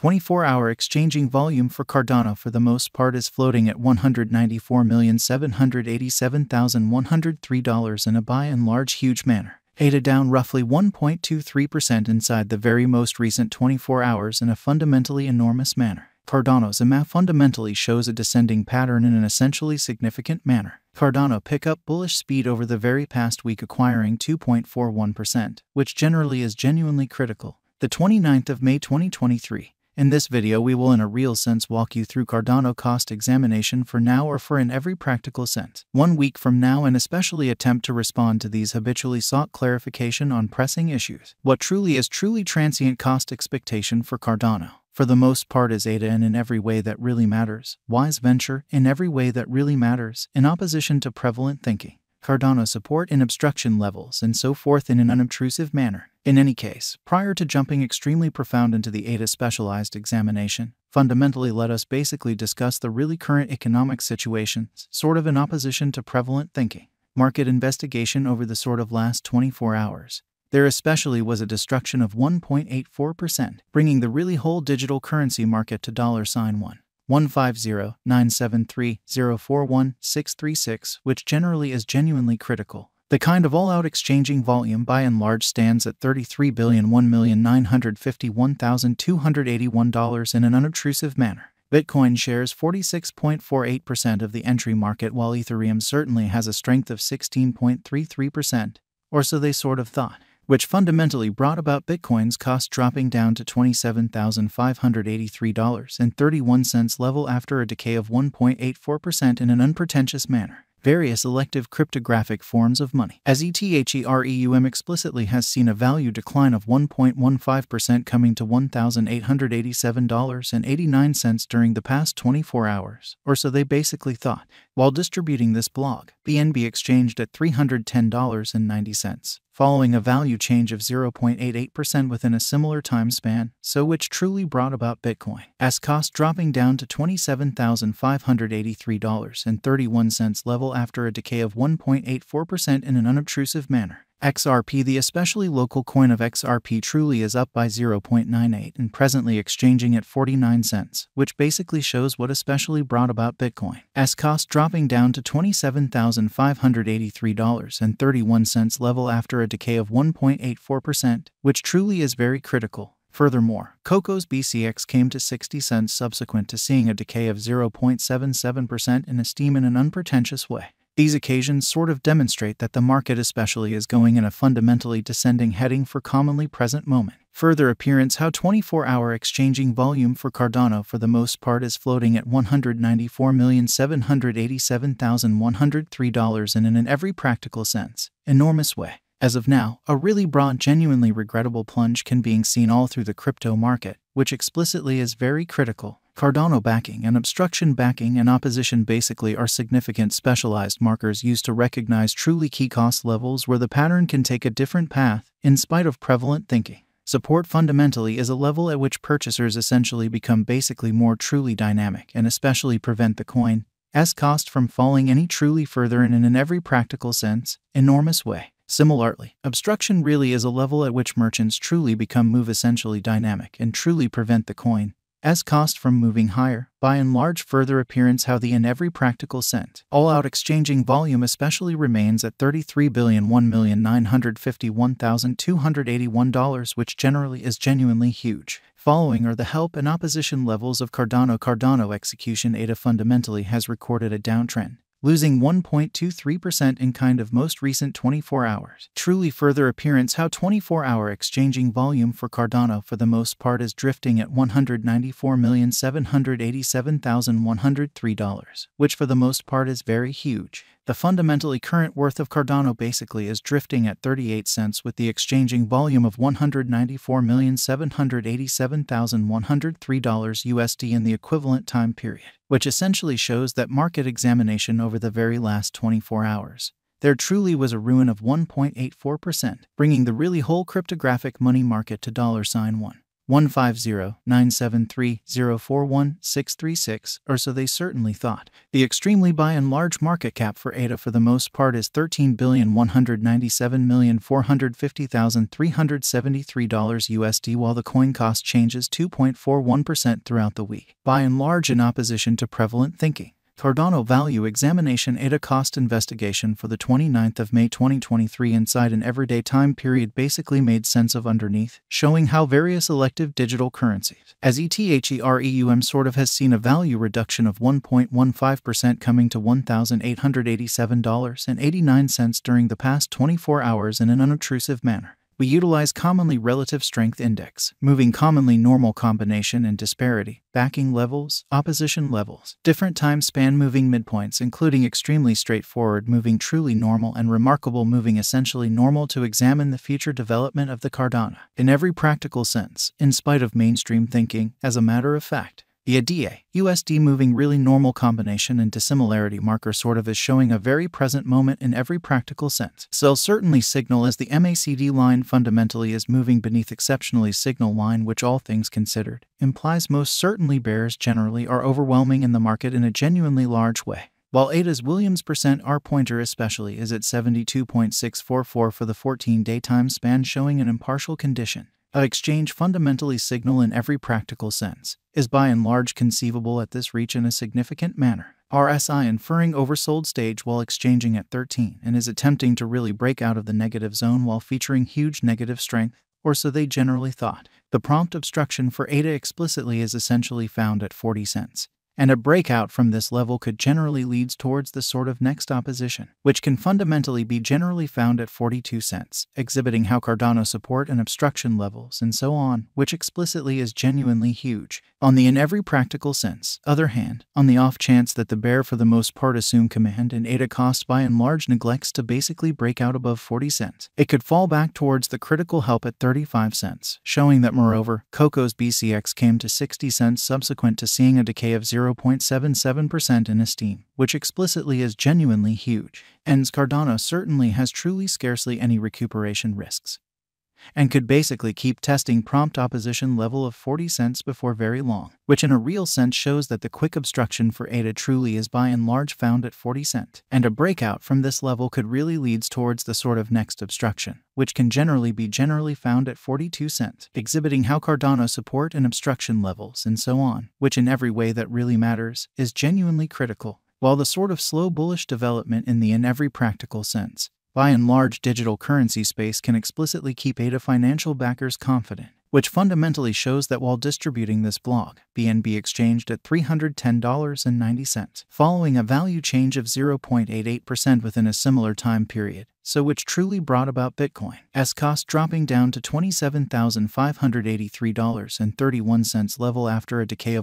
24-hour exchanging volume for Cardano for the most part is floating at $194,787,103 in a by and large huge manner. ADA down roughly 1.23% inside the very most recent 24 hours in a fundamentally enormous manner. Cardano's EMA fundamentally shows a descending pattern in an essentially significant manner. Cardano pick up bullish speed over the very past week, acquiring 2.41%, which generally is genuinely critical. The 29th of May 2023. In this video we will in a real sense walk you through Cardano cost examination for now or for in every practical sense. 1 week from now, and especially attempt to respond to these habitually sought clarification on pressing issues. What truly is transient cost expectation for Cardano? For the most part is ADA and in every way that really matters. Wise venture in every way that really matters, in opposition to prevalent thinking. Cardano support in obstruction levels and so forth in an unobtrusive manner. In any case, prior to jumping extremely profound into the ADA specialized examination, fundamentally let us basically discuss the really current economic situations, sort of in opposition to prevalent thinking. Market investigation over the sort of last 24 hours. There especially was a destruction of 1.84%, bringing the really whole digital currency market to $150,973,041,636, which generally is genuinely critical. The kind of all-out exchanging volume by and large stands at $33,001,951,281 in an unobtrusive manner. Bitcoin shares 46.48% of the entry market, while Ethereum certainly has a strength of 16.33%, or so they sort of thought, which fundamentally brought about Bitcoin's cost dropping down to $27,583.31 level after a decay of 1.84% in an unpretentious manner. Various elective cryptographic forms of money, as Ethereum explicitly has seen a value decline of 1.15%, coming to $1,887.89 during the past 24 hours, or so they basically thought. While distributing this blog, BNB exchanged at $310.90, following a value change of 0.88% within a similar time span, so which truly brought about Bitcoin's cost dropping down to $27,583.31 level after a decay of 1.84% in an unobtrusive manner. XRP, the especially local coin of XRP, truly is up by 0.98 and presently exchanging at 49 cents, which basically shows what especially brought about Bitcoin's cost dropping down to $27,583.31 level after a decay of 1.84%, which truly is very critical. Furthermore, Coco's BCX came to 60 cents subsequent to seeing a decay of 0.77% in esteem in an unpretentious way. These occasions sort of demonstrate that the market especially is going in a fundamentally descending heading for commonly present moment. Further appearance how 24-hour exchanging volume for Cardano for the most part is floating at $194,787,103 and in every practical sense, enormous way. As of now, a really broad, genuinely regrettable plunge can be seen all through the crypto market, which explicitly is very critical. Cardano backing and obstruction backing and opposition basically are significant specialized markers used to recognize truly key cost levels where the pattern can take a different path, in spite of prevalent thinking. Support fundamentally is a level at which purchasers essentially become basically more truly dynamic and especially prevent the coin's cost from falling any truly further and in every practical sense, enormous way. Similarly, obstruction really is a level at which merchants truly move essentially dynamic and truly prevent the coin's cost from moving higher. By and large, further appearance how the in every practical sense all-out exchanging volume especially remains at $33,001,951,281, which generally is genuinely huge. Following are the help and opposition levels of Cardano. Cardano execution ADA fundamentally has recorded a downtrend, losing 1.23% in kind of most recent 24 hours. Truly further appearance how 24-hour exchanging volume for Cardano for the most part is drifting at $194,787,103, which for the most part is very huge. The fundamentally current worth of Cardano basically is drifting at 38 cents with the exchanging volume of $194,787,103 USD in the equivalent time period, which essentially shows that market examination over the very last 24 hours. There truly was a ruin of 1.84%, bringing the really whole cryptographic money market to $1. 150,973,041,636, or so they certainly thought. The extremely by and large market cap for ADA for the most part is $13,197,450,373 USD, while the coin cost changes 2.41% throughout the week. By and large, in opposition to prevalent thinking. Cardano Value Examination ADA Cost Investigation for the 29th of May 2023 inside an everyday time period basically made sense of underneath, showing how various elective digital currencies, as ETHEREUM sort of has seen a value reduction of 1.15% coming to $1,887.89 during the past 24 hours in an unobtrusive manner. We utilize commonly relative strength index, moving commonly normal combination and disparity, backing levels, opposition levels, different time span moving midpoints including extremely straightforward moving truly normal and remarkable moving essentially normal to examine the future development of the Cardano. In every practical sense, in spite of mainstream thinking, as a matter of fact, the ADA USD moving really normal combination and dissimilarity marker sort of is showing a very present moment in every practical sense. So certainly signal as the MACD line fundamentally is moving beneath exceptionally signal line, which all things considered implies most certainly bears generally are overwhelming in the market in a genuinely large way. While ADA's Williams %R pointer especially is at 72.644 for the 14-day time span, showing an impartial condition. An exchange fundamentally signal in every practical sense is by and large conceivable at this reach in a significant manner. RSI inferring oversold stage while exchanging at 13 and is attempting to really break out of the negative zone while featuring huge negative strength, or so they generally thought. The prompt obstruction for ADA explicitly is essentially found at 40 cents. And a breakout from this level could generally lead towards the sort of next opposition, which can fundamentally be generally found at 42 cents, exhibiting how Cardano support and obstruction levels and so on, which explicitly is genuinely huge. On the in every practical sense, other hand, on the off chance that the bear for the most part assume command and ADA cost by and large neglects to basically break out above 40 cents, it could fall back towards the critical help at 35 cents, showing that moreover, Coco's BCX came to 60 cents subsequent to seeing a decay of 0.77% in esteem, which explicitly is genuinely huge. And Cardano certainly has truly scarcely any recuperation risks, and could basically keep testing prompt opposition level of 40 cents before very long, which in a real sense shows that the quick obstruction for ADA truly is by and large found at 40 cents, and a breakout from this level could really leads towards the sort of next obstruction, which can generally be found at 42 cents, exhibiting how Cardano support and obstruction levels and so on, which in every way that really matters, is genuinely critical, while the sort of slow bullish development in every practical sense, by and large digital currency space can explicitly keep ADA financial backers confident, which fundamentally shows that while distributing this blog, BNB exchanged at $310.90, following a value change of 0.88% within a similar time period, so which truly brought about Bitcoin's cost dropping down to $27,583.31 level after a decay of